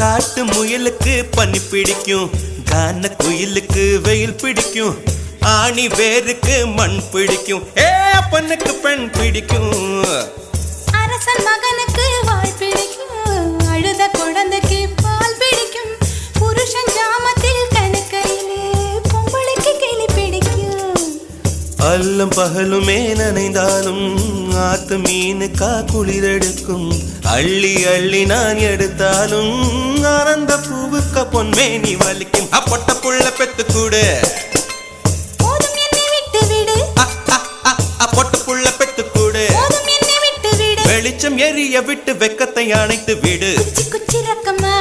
காட்டு முயலுக்கு பனி பிடிக்கும், கான குயிலுக்கு வெயில் பிடிக்கும், ஆணி வேருக்கு மண் பிடிக்கும், அப்பனுக்கு பெண் பிடிக்கும். அரசன் மகனுக்கு வாய் பிடிக்கும், அழுத குழந்தைக்கு பால் பிடிக்கும், புருஷன் ஜாமத்தில் கணக்கையிலே பொம்பளைக்கு கிளி பிடிக்கும். அல்லும் பகலுமே நனைந்தாலும் ஆத்து மீனுக்கா குளிரெடுக்கும், அள்ளி அள்ளி நான் எடுத்தாலும் ஆனந்த பூவுக்க பொன்மேனி வலிக்கும். அப்பொட்ட புள்ள பெத்து கூடு, போதும் என்னை விட்டு விடு, பொட்ட புள்ள பெத்து கூடு, போதும் என்னை விட்டு விடு, வெளிச்சம் எரிய விட்டு வெக்கத்தை அணைத்து விடு. குச்சி குச்சி ரக்கமா